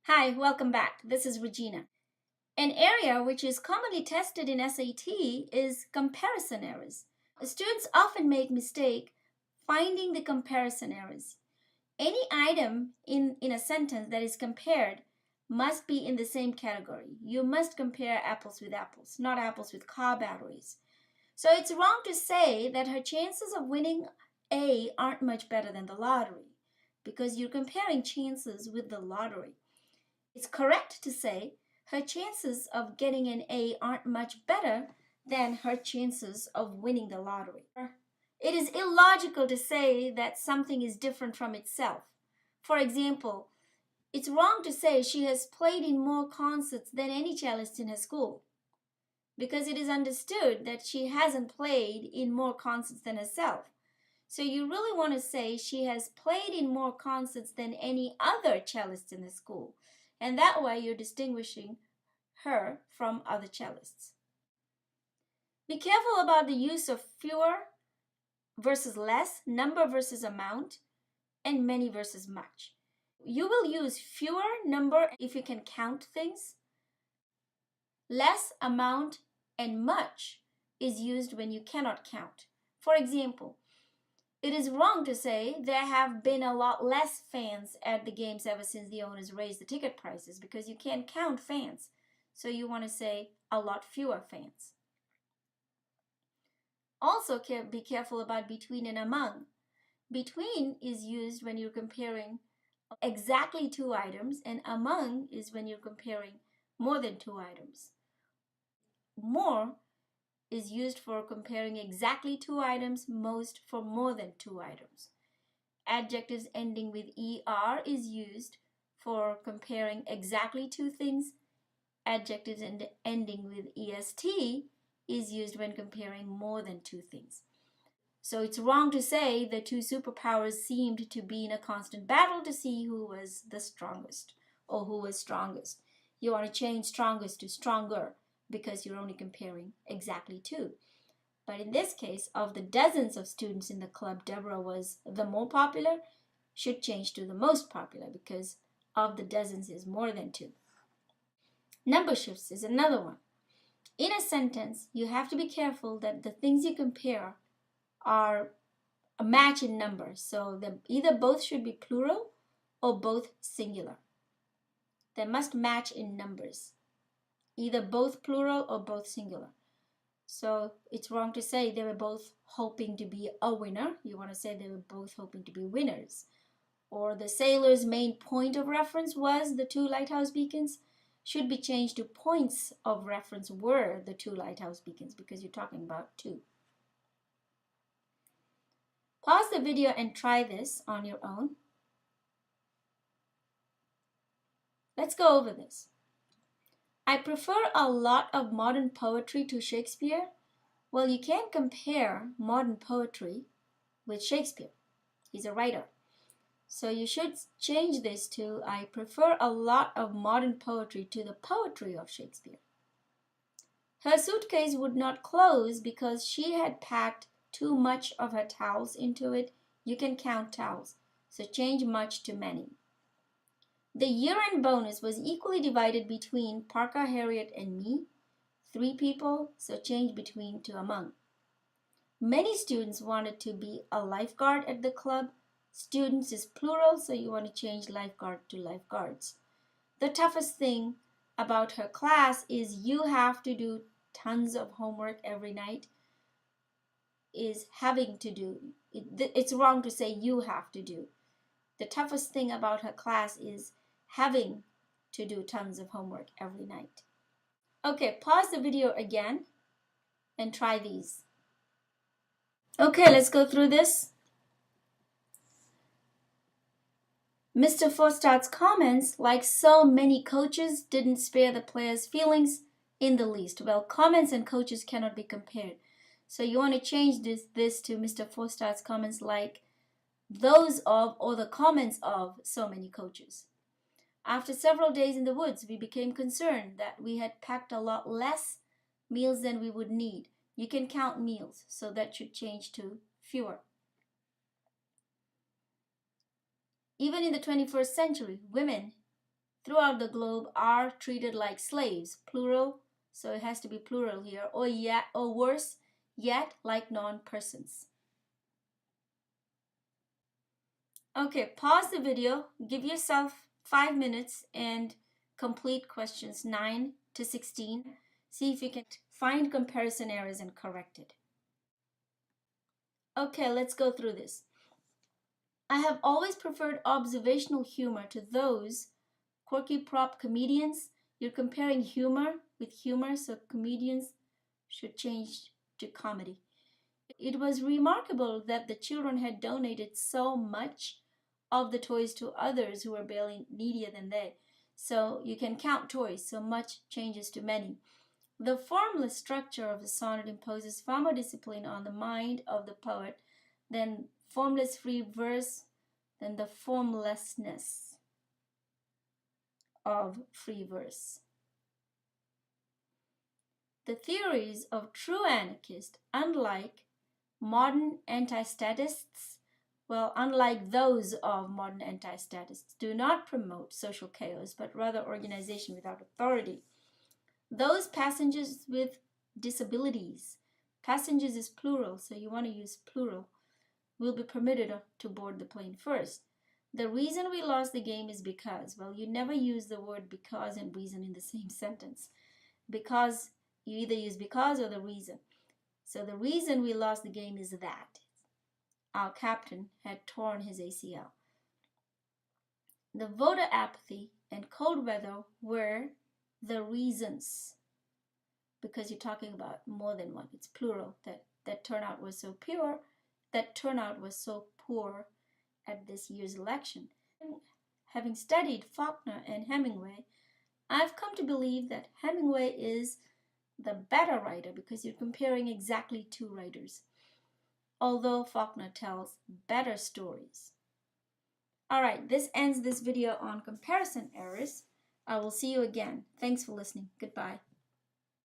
Hi, welcome back. This is Regina. An area which is commonly tested in SAT is comparison errors. Students often make mistake finding the comparison errors. Any item in a sentence that is compared must be in the same category. You must compare apples with apples, not apples with car batteries. So it's wrong to say that her chances of winning A aren't much better than the lottery because you're comparing chances with the lottery. It's correct to say her chances of getting an A aren't much better than her chances of winning the lottery. It is illogical to say that something is different from itself. For example, it's wrong to say she has played in more concerts than any cellist in her school, because it is understood that she hasn't played in more concerts than herself. So you really want to say she has played in more concerts than any other cellist in the school. And that way you're distinguishing her from other cellists. Be careful about the use of fewer versus less, number versus amount, and many versus much. You will use fewer number if you can count things. Less amount and much is used when you cannot count. For example, it is wrong to say there have been a lot less fans at the games ever since the owners raised the ticket prices, because you can't count fans. So you want to say a lot fewer fans. Also, be careful about between and among. Between is used when you're comparing exactly two items, and among is when you're comparing more than two items. More is used for comparing exactly two items, most for more than two items. Adjectives ending with er is used for comparing exactly two things. Adjectives ending with est is used when comparing more than two things. So it's wrong to say the two superpowers seemed to be in a constant battle to see who was the strongest or who was strongest. You want to change strongest to stronger because you're only comparing exactly two. But in this case, of the dozens of students in the club, Deborah was the more popular, should change to the most popular because of the dozens is more than two. Number shifts is another one. In a sentence, you have to be careful that the things you compare are a match in numbers. So either both should be plural or both singular. They must match in numbers, either both plural or both singular. So it's wrong to say they were both hoping to be a winner. You want to say they were both hoping to be winners. Or the sailor's main point of reference was the two lighthouse beacons, should be changed to points of reference were the two lighthouse beacons, because you're talking about two. Pause the video and try this on your own. Let's go over this. I prefer a lot of modern poetry to Shakespeare. Well, you can't compare modern poetry with Shakespeare. He's a writer. So you should change this to, I prefer a lot of modern poetry to the poetry of Shakespeare. Her suitcase would not close because she had packed too much of her towels into it. You can count towels, so change much to many. The year-end bonus was equally divided between Parker, Harriet, and me. 3 people, so change between to among. Many students wanted to be a lifeguard at the club. Students is plural, so you want to change lifeguard to lifeguards. The toughest thing about her class is you have to do tons of homework every night. Is having to do. It's wrong to say you have to do. The toughest thing about her class is having to do tons of homework every night. Okay, pause the video again and try these. Okay, let's go through this. Mr. Forstadt's comments, like so many coaches, didn't spare the players' feelings in the least. Well, comments and coaches cannot be compared. So you want to change this to Mr. Forstadt's comments like those of or the comments of so many coaches. After several days in the woods, we became concerned that we had packed a lot less meals than we would need. You can count meals, so that should change to fewer. Even in the 21st century, women throughout the globe are treated like slaves, plural, so it has to be plural here, or worse yet, like non-persons. Okay, pause the video, give yourself 5 minutes and complete questions 9 to 16. See if you can find comparison errors and correct it. Okay, let's go through this. I have always preferred observational humor to those quirky prop comedians. You're comparing humor with humor, so comedians should change to comedy. It was remarkable that the children had donated so much of the toys to others who were barely needier than they. So you can count toys, so much changes to many. The formless structure of the sonnet imposes far more discipline on the mind of the poet than formless free verse, than the formlessness of free verse. The theories of true anarchists, unlike modern anti-statists, unlike those of modern anti-statists, do not promote social chaos, but rather organization without authority. Those passengers with disabilities, passengers is plural, so you want to use plural, will be permitted to board the plane first. The reason we lost the game is because, you never use the word because and reason in the same sentence. Because, you either use because or the reason. So the reason we lost the game is that our captain had torn his ACL. The voter apathy and cold weather were the reasons, because you're talking about more than one. It's plural. That turnout was so pure. That turnout was so poor at this year's election. Having studied Faulkner and Hemingway, I've come to believe that Hemingway is the better writer because you're comparing exactly two writers, although Faulkner tells better stories. All right, this ends this video on comparison errors. I will see you again. Thanks for listening. Goodbye.